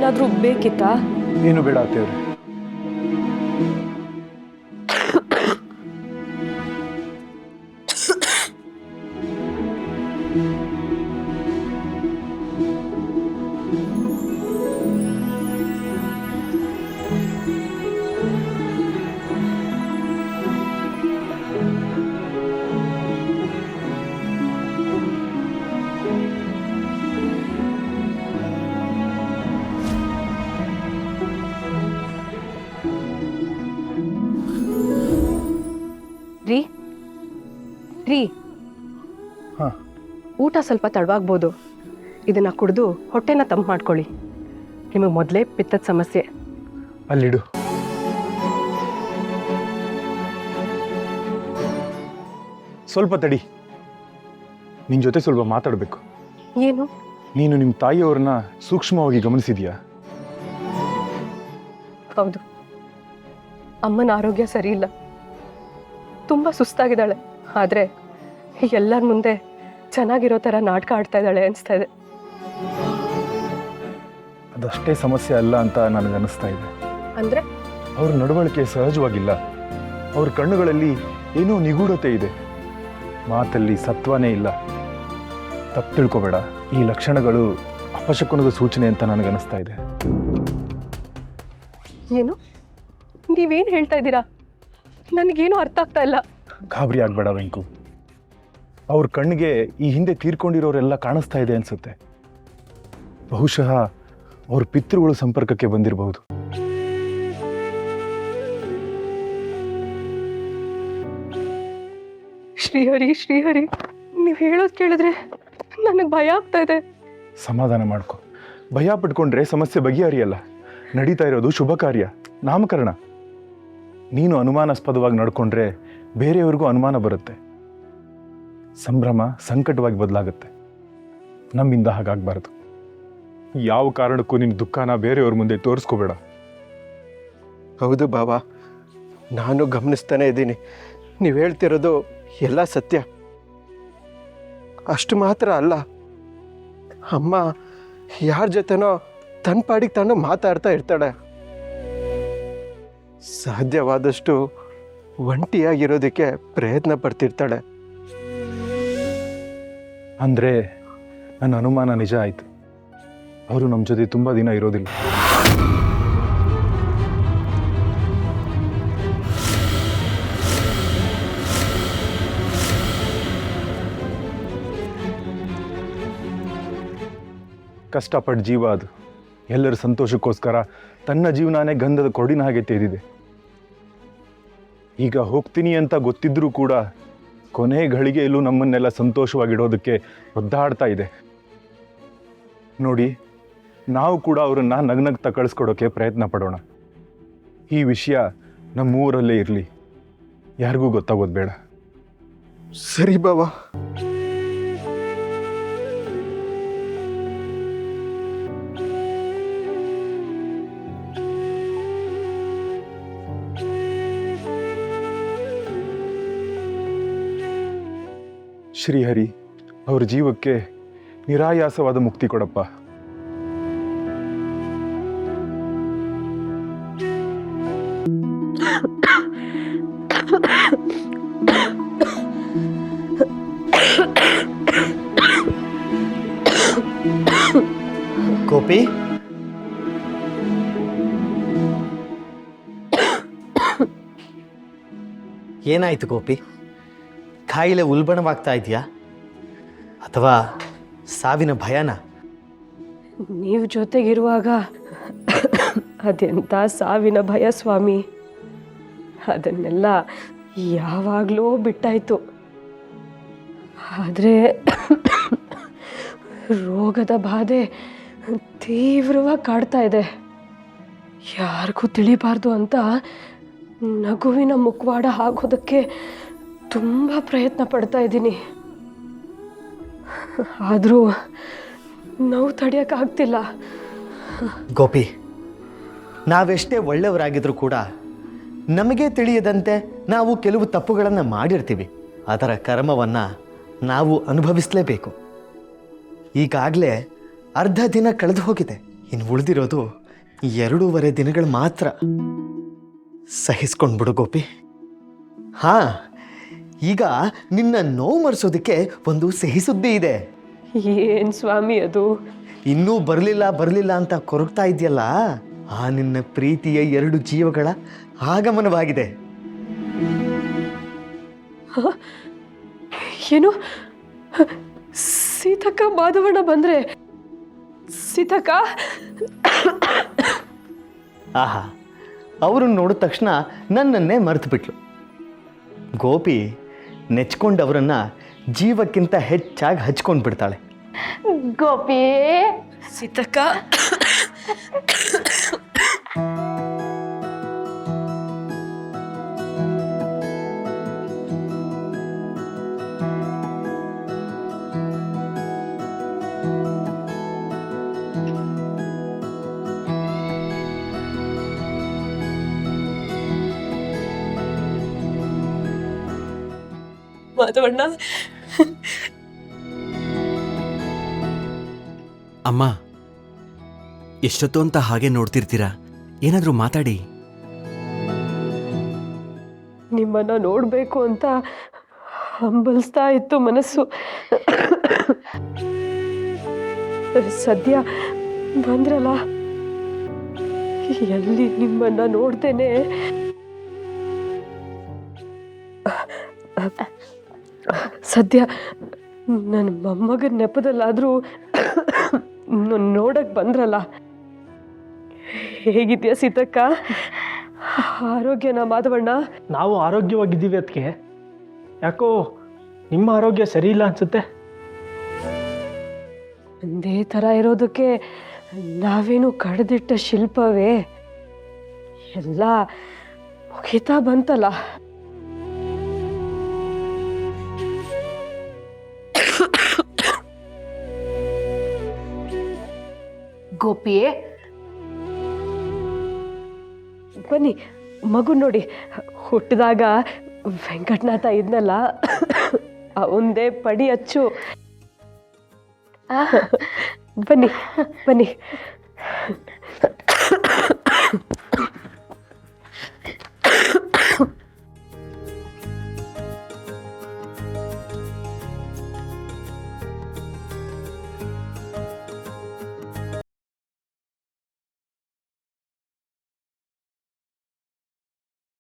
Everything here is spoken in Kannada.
ಏನಾದರೂ ಬೇಕಿತ್ತಾ? ಏನು ಬೇಡ ಅತ್ತೆಯವ್ರೆ. ರೀ ರೀ ಹಾಂ, ಊಟ ಸ್ವಲ್ಪ ತಡವಾಗ್ಬೋದು. ಇದನ್ನು ಕುಡಿದು ಹೊಟ್ಟೆನ ತಂಪು ಮಾಡ್ಕೊಳ್ಳಿ. ನಿಮಗೆ ಮೊದಲೇ ಪಿತ್ತದ ಸಮಸ್ಯೆ. ಅಲ್ಲಿಡು. ಸ್ವಲ್ಪ ತಡಿ, ನಿನ್ನ ಜೊತೆ ಸ್ವಲ್ಪ ಮಾತಾಡಬೇಕು. ಏನು? ನೀನು ನಿಮ್ಮ ತಾಯಿಯವ್ರನ್ನ ಸೂಕ್ಷ್ಮವಾಗಿ ಗಮನಿಸಿದ್ಯಾ? ಹೌದು, ಅಮ್ಮನ ಆರೋಗ್ಯ ಸರಿ ಇಲ್ಲ, ತುಂಬ ಸುಸ್ತಾಗಿದ್ದಾಳೆ. ಆದರೆ ಎಲ್ಲರ ಮುಂದೆ ಚೆನ್ನಾಗಿರೋ ಥರ ನಾಟಕ ಆಡ್ತಾ ಇದ್ದಾಳೆ ಅನಿಸ್ತಾ ಇದೆ. ಅದಷ್ಟೇ ಸಮಸ್ಯೆ ಅಲ್ಲ ಅಂತ ನನಗನ್ನಿಸ್ತಾ ಇದೆ. ಅಂದರೆ? ಅವ್ರ ನಡವಳಿಕೆ ಸಹಜವಾಗಿಲ್ಲ. ಅವ್ರ ಕಣ್ಣುಗಳಲ್ಲಿ ಏನೋ ನಿಗೂಢತೆ ಇದೆ, ಮಾತಲ್ಲಿ ಸತ್ವನೇ ಇಲ್ಲ. ತಪ್ಪು ತಿಳ್ಕೊಬೇಡ, ಈ ಲಕ್ಷಣಗಳು ಅಪಶಕುನದ ಸೂಚನೆ ಅಂತ ನನಗನ್ನಿಸ್ತಾ ಇದೆ. ಏನು? ನೀವೇನು ಹೇಳ್ತಾ ಇದ್ದೀರಾ? ನನಗೇನು ಅರ್ಥ ಆಗ್ತಾ ಇಲ್ಲ. ಗಾಬರಿ ಆಗಬೇಡ ವೆಂಕು. ಅವ್ರ ಕಣ್ಣಿಗೆ ಈ ಹಿಂದೆ ತೀರ್ಕೊಂಡಿರೋರೆಲ್ಲ ಕಾಣಿಸ್ತಾ ಇದೆ ಅನ್ಸುತ್ತೆ. ಬಹುಶಃ ಅವ್ರ ಪಿತೃಗಳು ಸಂಪರ್ಕಕ್ಕೆ ಬಂದಿರಬಹುದು. ಶ್ರೀಹರಿ, ಶ್ರೀಹರಿ, ನೀವು ಹೇಳೋದು ಕೇಳಿದ್ರೆ ನನಗೆ ಭಯ ಆಗ್ತಾ ಇದೆ. ಸಮಾಧಾನ ಮಾಡ್ಕೊ. ಭಯ ಪಟ್ಕೊಂಡ್ರೆ ಸಮಸ್ಯೆ ಬಗೆಹರಿಯಲ್ಲ. ನಡೀತಾ ಇರೋದು ಶುಭ ಕಾರ್ಯ, ನಾಮಕರಣ. ನೀನು ಅನುಮಾನಾಸ್ಪದವಾಗಿ ನಡ್ಕೊಂಡ್ರೆ ಬೇರೆಯವ್ರಿಗೂ ಅನುಮಾನ ಬರುತ್ತೆ. ಸಂಭ್ರಮ ಸಂಕಟವಾಗಿ ಬದಲಾಗುತ್ತೆ. ನಮ್ಮಿಂದ ಹಾಗಾಗಬಾರ್ದು. ಯಾವ ಕಾರಣಕ್ಕೂ ನಿನ್ನ ದುಃಖನ ಬೇರೆಯವ್ರ ಮುಂದೆ ತೋರಿಸ್ಕೋಬೇಡ. ಹೌದು ಬಾಬಾ, ನಾನು ಗಮನಿಸ್ತಾನೆ ಇದ್ದೀನಿ. ನೀವು ಹೇಳ್ತಿರೋದು ಎಲ್ಲ ಸತ್ಯ. ಅಷ್ಟು ಮಾತ್ರ ಅಲ್ಲ, ಅಮ್ಮ ಯಾರ ಜೊತೆನೋ ತನ್ನ ಪಾಡಿಗೆ ತಾನು ಮಾತಾಡ್ತಾ ಇರ್ತಾಳೆ. ಸಾಧ್ಯವಾದಷ್ಟು ಒಂಟಿಯಾಗಿರೋದಕ್ಕೆ ಪ್ರಯತ್ನ ಪಡ್ತಿರ್ತಾಳೆ. ಅಂದರೆ ನನ್ನ ಅನುಮಾನ ನಿಜ ಆಯಿತು. ಅವರು ನಮ್ಮ ಜೊತೆ ತುಂಬ ದಿನ ಇರೋದಿಲ್ಲ. ಕಷ್ಟಪಟ್ಟ ಜೀವ ಅದು. ಎಲ್ಲರ ಸಂತೋಷಕ್ಕೋಸ್ಕರ ತನ್ನ ಜೀವನನೇ ಗಂಧದ ಕೊಡಿನ ಹಾಗೆ ತೆಗೆದಿದೆ. ಈಗ ಹೋಗ್ತೀನಿ ಅಂತ ಗೊತ್ತಿದ್ರೂ ಕೂಡ ಕೊನೆ ಘಳಿಗೆಯಲ್ಲೂ ನಮ್ಮನ್ನೆಲ್ಲ ಸಂತೋಷವಾಗಿಡೋದಕ್ಕೆ ಒದ್ದಾಡ್ತಾ ಇದೆ. ನೋಡಿ, ನಾವು ಕೂಡ ಅವರನ್ನು ನಗ್ನಗ್ತಾ ಕಳಿಸ್ಕೊಡೋಕ್ಕೆ ಪ್ರಯತ್ನ ಪಡೋಣ. ಈ ವಿಷಯ ನಮ್ಮೂರಲ್ಲೇ ಇರಲಿ, ಯಾರಿಗೂ ಗೊತ್ತಾಗೋದು ಬೇಡ. ಸರಿ ಬಾಬಾ. ಶ್ರೀಹರಿ, ಅವ್ರ ಜೀವಕ್ಕೆ ನಿರಾಯಾಸವಾದ ಮುಕ್ತಿ ಕೊಡಪ್ಪ. ಗೋಪಿ, ಏನಾಯ್ತು ಗೋಪಿ? ಕಾಯಿಲೆ ಉಲ್ಬಣವಾಗ್ತಾ ಇದೆಯಾ ಅಥವಾ ಸಾವಿನ ಭಯನಾ? ನೀವು ಜೊತೆಗಿರುವಾಗ ಅದೆಂಥ ಸಾವಿನ ಭಯ ಸ್ವಾಮಿ. ಅದನ್ನೆಲ್ಲ ಯಾವಾಗಲೂ ಬಿಟ್ಟಾಯಿತು. ಆದರೆ ರೋಗದ ಬಾಧೆ ತೀವ್ರವಾಗಿ ಕಾಡ್ತಾ ಇದೆ. ಯಾರಿಗೂ ತಿಳಿಬಾರ್ದು ಅಂತ ನಗುವಿನ ಮುಖವಾಡ ಹಾಕೋದಕ್ಕೆ ತುಂಬ ಪ್ರಯತ್ನ ಪಡ್ತಾ ಇದ್ದೀನಿ. ಆದರೂ ನೋವು ತಡೆಯೋಕ್ಕಾಗ್ತಿಲ್ಲ. ಗೋಪಿ, ನಾವೆಷ್ಟೇ ಒಳ್ಳೆಯವರಾಗಿದ್ರೂ ಕೂಡ ನಮಗೆ ತಿಳಿಯದಂತೆ ನಾವು ಕೆಲವು ತಪ್ಪುಗಳನ್ನು ಮಾಡಿರ್ತೀವಿ. ಅದರ ಕರ್ಮವನ್ನು ನಾವು ಅನುಭವಿಸಲೇಬೇಕು. ಈಗಾಗಲೇ ಅರ್ಧ ದಿನ ಕಳೆದು ಹೋಗಿದೆ, ಇನ್ನು ಉಳಿದಿರೋದು 2.5 ದಿನಗಳು ಮಾತ್ರ ಸಹಿಸ್ಕೊಂಡ್ಬಿಡು ಗೋಪಿ. ಹಾಂ, ಈಗ ನಿನ್ನ ನೋವು ಮರೆಸೋದಕ್ಕೆ ಒಂದು ಸಿಹಿ ಸುದ್ದಿ ಇದೆ. ಏನು ಸ್ವಾಮಿ ಅದು? ಇನ್ನೂ ಬರಲಿಲ್ಲ ಅಂತ ಕೊರಗ್ತಾ ಇದೆಯಲ್ಲ, ಆ ನಿನ್ನ ಪ್ರೀತಿಯ 2 ಜೀವಗಳ ಆಗಮನವಾಗಿದೆ. ಏನು? ಸೀತಕ್ಕ ಮಾಧವಣ್ಣ ಬಂದ್ರೆ? ಸೀತಕ್ಕ? ಆಹಾ, ಅವ್ರನ್ನ ನೋಡಿದ ತಕ್ಷಣ ನನ್ನನ್ನೇ ಮರೆತು ಬಿಟ್ಲು. ಗೋಪಿ ನೆಚ್ಕೊಂಡವರನ್ನ ಜೀವಕ್ಕಿಂತ ಹೆಚ್ಚಾಗಿ ಹಚ್ಕೊಂಡು ಬಿಡ್ತಾಳೆ. ಗೋಪಿ, ಸೀತಕ್ಕ. ಮಾಧವಣ್ಣ, ಅಮ್ಮ, ಎಷ್ಟೊತ್ತು ಅಂತ ಹಾಗೆ ನೋಡ್ತಿರ್ತೀರಾ? ಏನಾದರೂ ಮಾತಾಡಿ. ನಿಮ್ಮನ್ನ ನೋಡ್ಬೇಕು ಅಂತ ಹಂಬಲಿಸ್ತಾ ಇತ್ತು ಮನಸ್ಸು. ಸದ್ಯ ಬಂದ್ರಲ್ಲ, ಎಲ್ಲಿ ನಿಮ್ಮನ್ನ ನೋಡ್ತೇನೆ. ಸದ್ಯ ನನ್ನ ಮೊಮ್ಮಗನ ನೆಪದಲ್ಲಾದ್ರೂ ನೋಡಕ್ ಬಂದ್ರಲ್ಲ. ಹೇಗಿದ್ಯಾ ಸೀತಕ್ಕ? ಆರೋಗ್ಯನ ಮಾಧವಣ್ಣ? ನಾವು ಆರೋಗ್ಯವಾಗಿದ್ದೀವಿ. ಅದಕ್ಕೆ ಯಾಕೋ ನಿಮ್ಮ ಆರೋಗ್ಯ ಸರಿ ಇಲ್ಲ ಅನ್ಸುತ್ತೆ. ಒಂದೇ ಥರ ಇರೋದಕ್ಕೆ ನಾವೇನು ಕಡ್ದಿಟ್ಟ ಶಿಲ್ಪವೇ? ಎಲ್ಲ ಮುಗಿತಾ ಬಂತಲ್ಲ. ಗೋಪಿ, ಬನ್ನಿ, ಮಗು ನೋಡಿ. ಹುಟ್ಟಿದಾಗ ವೆಂಕಟನಾಥ ಇದ್ನಲ್ಲ, ಅವಂದೇ ಪಡಿ ಅಚ್ಚು. ಬನ್ನಿ ಬನ್ನಿ.